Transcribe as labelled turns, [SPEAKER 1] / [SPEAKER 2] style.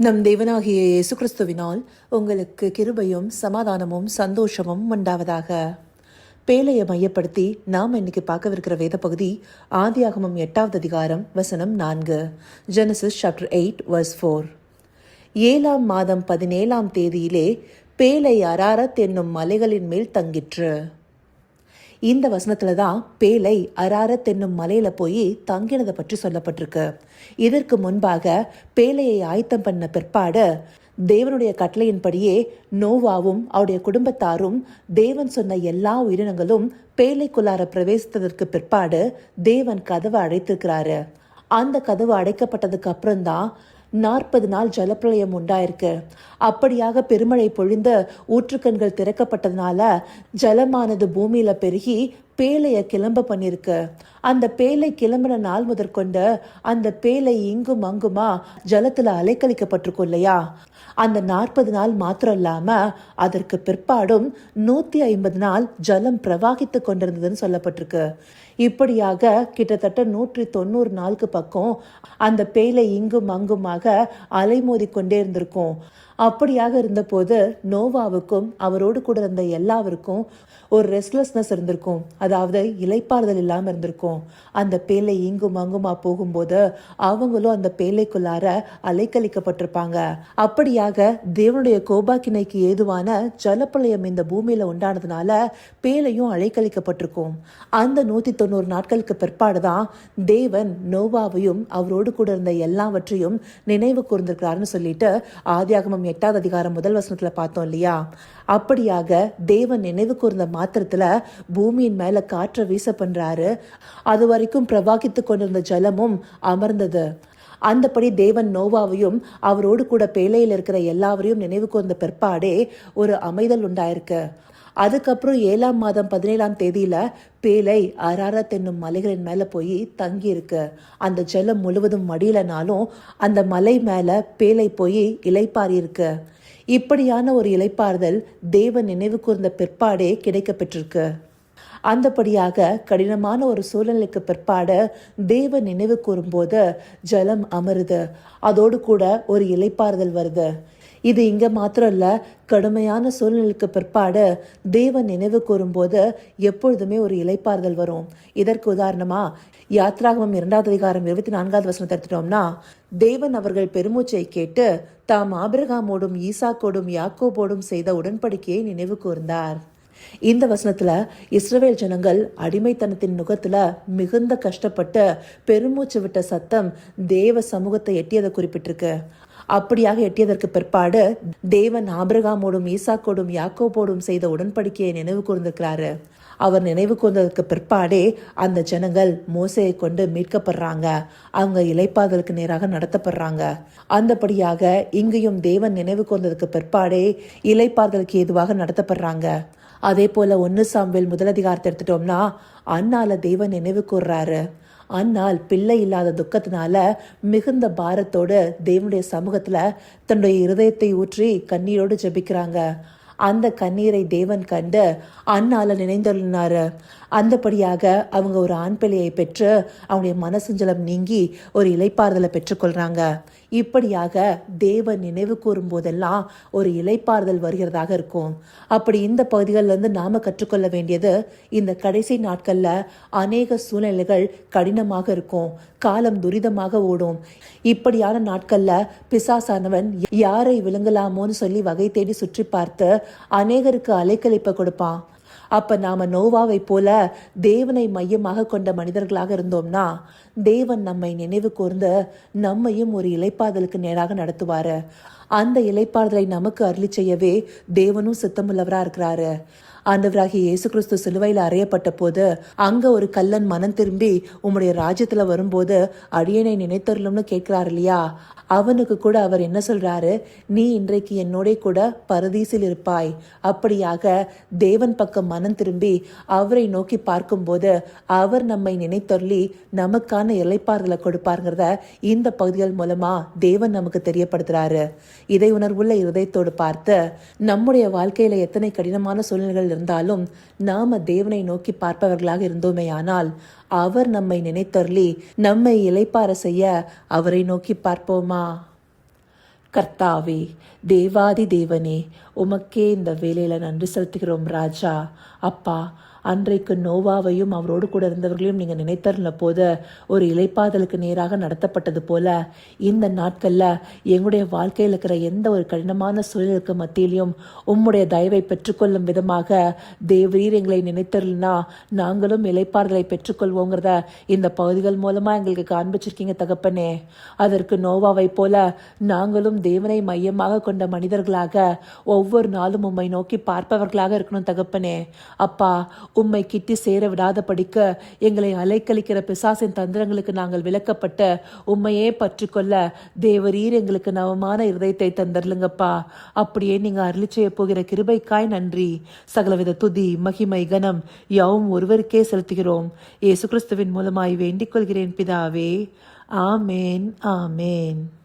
[SPEAKER 1] நம் தேவனாகிய இயேசு கிறிஸ்துவினால் உங்களுக்கு கிருபையும் சமாதானமும் சந்தோஷமும் உண்டாவதாக. பேழையை மையப்படுத்தி நாம் இன்னைக்கு பார்க்கவிருக்கிற வேத பகுதி ஆதியாகமம் 8வது அதிகாரம் வசனம் 4. Genesis chapter 8 verse 4. 7ஆம் மாதம் 17ஆம் தேதியிலே பேழை அராரத் என்னும் மலைகளின் மேல் தங்கிற்று. இந்த வசனத்துல தான் பேழை அராரத் என்னும் மலையில போய் தங்கினதை பற்றி சொல்லப்பட்டிருக்கு. இதற்கு முன்பாக பேழையை ஆயத்தம் பண்ண பிற்பாடு தேவனுடைய கட்டளையின்படியே நோவாவும் அவருடைய குடும்பத்தாரும் தேவன் சொன்ன எல்லா உயிரினங்களும் பேழைக்குள்ளார பிரவேசித்ததற்கு பிற்பாடு தேவன் கதவை அடைத்திருக்கிறாரு. அந்த கதவு அடைக்கப்பட்டதுக்கு அப்புறம்தான் 40 நாள் ஜலப்பிரளயம் உண்டாயிருக்கு. அப்படியாக பெருமழை பொழிந்து ஊற்றுக்கண்கள் திறக்கப்பட்டதுனால ஜலமானது பூமியில பெருகி பேழைய கிளம்ப பண்ணிருக்கு. அந்த பேழை கிளம்பின நாள் முதற்கொண்டு அந்த பேழை இங்கும் அங்குமா ஜலத்துல அலைக்கழிக்கப்பட்டிருக்கும் இல்லையா. அந்த 40 நாள் மாத்திரம் இல்லாம அதற்கு பிற்பாடும் 150 நாள் ஜலம் பிரவாகித்து கொண்டிருந்ததுன்னு சொல்லப்பட்டிருக்கு. இப்படியாக கிட்டத்தட்ட 190 நாளுக்கு பக்கம் அந்த பேழை இங்கும் அங்குமாக அலைமோதி கொண்டே இருந்திருக்கும். அப்படியாக இருந்தபோது நோவாவுக்கும் அவரோடு கூட இருந்த எல்லாருக்கும் ஒரு ரெஸ்ட்லெஸ்னஸ் இருந்திருக்கும், அதாவது இளைப்பாறுதல் இல்லாமல் இருந்திருக்கும். அந்த பேழை இங்கும் அங்குமா போகும்போது அவங்களும் அந்த பேழைக்குள்ளார அலைக்கழிக்கப்பட்டிருப்பாங்க. அப்படியாக தேவனுடைய கோபாக்கினைக்கு ஏதுவான ஜலப்பிரளயம் இந்த பூமியில உண்டானதுனால பேழையும் அலைக்கழிக்கப்பட்டிருக்கும். அந்த 190 நாட்களுக்கு பிற்பாடுதான் தேவன் நோவாவையும் அவரோடு கூட இருந்த எல்லாவற்றையும் நினைவு கூர்ந்திருக்கிறாருன்னு சொல்லிட்டு ஆதியாகமம் 8வது அதிகாரம் 1 வசனத்துல பார்த்தோம் இல்லையா. அப்படியாக தேவன் நினைவு கூர்ந்த மாத்திரத்துல பூமியின் மேல காற்றை வீச பண்றாரு. அது வரைக்கும் பிரவாகித்து கொண்டிருந்த ஜலமும் அமர்ந்தது. அந்தபடி தேவன் நோவாவையும் அவரோடு கூட பேழையில் இருக்கிற எல்லாவரையும் நினைவு கூர்ந்த பிற்பாடே ஒரு அமைதல் உண்டாயிருக்கு. அதுக்கப்புறம் 7ஆம் மாதம் 17ஆம் தேதியில பேழை அராரத் என்னும் மலைகளின் மேல போய் தங்கி இருக்கு. அந்த ஜலம் முழுவதும் மடியலனாலும் அந்த மலை மேல பேழை போய் இளைப்பாரி இருக்கு. இப்படியான ஒரு இளைப்பாறுதல் தேவன் நினைவு கூர்ந்த பிற்பாடே கிடைக்க பெற்றிருக்கு. அந்தபடியாக கடினமான ஒரு சூழ்நிலைக்கு பிற்பாடு தேவன் நினைவு கூறும்போது ஜலம் அமருது, அதோடு கூட ஒரு இளைப்பாறுதல் வருது. இது இங்க மாத்திரம் இல்ல, கடுமையான சூழ்நிலைக்கு பிற்பாடு தேவன் நினைவு கூறும்போது எப்பொழுதுமே ஒரு இளைப்பாறுதல் வரும். இதற்கு உதாரணமா யாத்ராகமம் 2வது அதிகாரம் 24வது வசனத்தை எடுத்துட்டோம்னா, தேவன் அவர்கள் பெருமூச்சை கேட்டு தாம் ஆபிரகாமோடும் ஈசாக்கோடும் யாக்கோபோடும் செய்த உடன்படிக்கையை நினைவு கூர்ந்தார். இந்த வசனத்துல இஸ்ரவேல் ஜனங்கள் அடிமைத்தனத்தின் நுகத்துல மிகுந்த கஷ்டப்பட்டு பெருமூச்சு விட்ட சத்தம் தேவ சமூகத்தை எட்டியதை குறிப்பிட்டிருக்கு. அப்படியாக எட்டியதற்கு பிற்பாடு தேவன் ஆபிரகாமோடும் ஈசாக்கோடும் யாக்கோபோடும் செய்த உடன்படிக்கையை நினைவு கூர்ந்திருக்கிறாரு. அவர் நினைவு கூர்ந்ததற்கு பிற்பாடே அந்த ஜனங்கள் மோசையை கொண்டு மீட்கப்படுறாங்க. அவங்க இளைப்பாறுதலுக்கு நேராக நடத்தப்படுறாங்க. அந்தபடியாக இங்கேயும் தேவன் நினைவு கூர்ந்ததற்கு பிற்பாடே இளைப்பாறுதலுக்கு ஏதுவாக நடத்தப்படுறாங்க. அதே போல 1 சாமுவேல் 1 அதிகாரத்தை எடுத்துட்டோம்னா, அன்னால தேவன் நினைவு கூர்றாரு. அன்னால் பிள்ளை இல்லாத துக்கத்தினால மிகுந்த பாரத்தோடு தேவனுடைய சமூகத்துல தன்னுடைய இருதயத்தை ஊற்றி கண்ணீரோடு ஜெபிக்கிறாங்க. அந்த கண்ணீரை தேவன் கண்டு அன்னால நினைந்தொள்ளினாரு. அந்தபடியாக அவங்க ஒரு ஆண் பிள்ளையை பெற்று அவங்களுடைய மனசஞ்சலம் நீங்கி ஒரு இளைப்பாறுதலை பெற்றுக்கொள்றாங்க. இப்படியாக தேவன் நினைவு கூறும் போதெல்லாம் ஒரு இளைப்பாறுதல் வருகிறதாக இருக்கும். அப்படி இந்த பகுதிகளிலிருந்து நாம கற்றுக்கொள்ள வேண்டியது, இந்த கடைசி நாட்கள்ல அநேக சூழ்நிலைகள் கடினமாக இருக்கும், காலம் துரிதமாக ஓடும். இப்படியான நாட்கள்ல பிசாசானவன் யாரை விழுங்கலாமோன்னு சொல்லி வகை தேடி சுற்றி பார்த்து அநேகருக்கு அலைக்கழிப்பை கொடுப்பான். அப்ப நாம நோவாவை போல தேவனை மையமாக கொண்ட மனிதர்களாக இருந்தோம்னா தேவன் நம்மை நினைவு கூர்ந்து நம்மையும் ஒரு இளைப்பாறுதலுக்கு நேராக நடத்துவாரு. அந்த இளைப்பாறுதலை நமக்கு அருளி செய்யவே தேவனும் சித்தமுள்ளவரா இருக்கிறாரு. ஆண்டவராகிய இயேசு கிறிஸ்து சிலுவையில் அறையப்பட்ட போது அங்க ஒரு கல்லன் மனம் திரும்பி உம்முடைய ராஜ்யத்துல வரும்போது அடியனை நினைத்தருளும்னு கேட்கிறாரு இல்லையா. அவனுக்கு கூட அவர் என்ன சொல்றாரு, நீ இன்றைக்கு என்னோட கூட பரதீசில் இருப்பாய். அப்படியாக தேவன் பக்கம் மனம் திரும்பி அவரை நோக்கி பார்க்கும்போது அவர் நம்மை நினைத்தொள்ளி நமக்கான இளைப்பாறுதலை கொடுப்பாருங்கிறத இந்த பகுதிகள் மூலமா தேவன் நமக்கு தெரியப்படுத்துறாரு. இதை உணர்வுள்ள இருதயத்தோடு பார்த்து நம்முடைய வாழ்க்கையில எத்தனை கடினமான சூழ்நிலைகள் இருந்தாலும் நாம தேவனை நோக்கி பார்ப்பவர்களாக இருந்தோமேயானால் அவர் நம்மை நினைத்தருளி நம்மை இளைப்பாற செய்ய அவரை நோக்கி பார்ப்போமா? கர்த்தாவே, தேவாதி தேவனே, உமக்கே இந்த வேலையில் நன்றி செலுத்துகிறோம் ராஜா. அப்பா, அன்றைக்கு நோவாவையும் அவரோடு கூட இருந்தவர்களையும் நீங்கள் நினைத்தருள போது ஒரு இளைப்பாதலுக்கு நேராக நடத்தப்பட்டது போல இந்த நாட்களில் எங்களுடைய வாழ்க்கையில் இருக்கிற எந்த ஒரு கடினமான சூழலுக்கு மத்தியிலையும் உம்முடைய தயவை பெற்றுக்கொள்ளும் விதமாக தேவரீர் எங்களை நினைத்தருளினா நாங்களும் இளைப்பாறுதலை பெற்றுக்கொள்வோங்கிறத இந்த பகுதிகள் மூலமாக எங்களுக்கு காண்பிச்சிருக்கீங்க தகப்பனே. அதற்கு நோவாவை போல நாங்களும் தேவனை மையமாக கொண்ட மனிதர்களாக ஒவ்வொரு நாளும் உம்மை நோக்கி பார்ப்பவர்களாக இருக்கணும் தகப்பனே. அப்பா, உம்மை கிட்டி சேர விடாதபடிக்க எங்களை அலைக்கழிக்கிற பிசாசின் தந்திரங்களுக்கு நாங்கள் விலக்கப்பட்டு உம்மையே பற்றிக்கொள்ள தேவரீர் எங்களுக்கு நவமான இருதயத்தை தந்தர்லுங்கப்பா. அப்படியே நீங்க அருளி செய்ய போகிற கிருபைக்காய் நன்றி. சகலவித துதி மகிமை கனம் யாவும் ஒருவருக்கே செலுத்துகிறோம். இயேசு கிறிஸ்துவின் மூலமாய் வேண்டிக் கொள்கிறேன் பிதாவே. ஆமேன், ஆமேன்.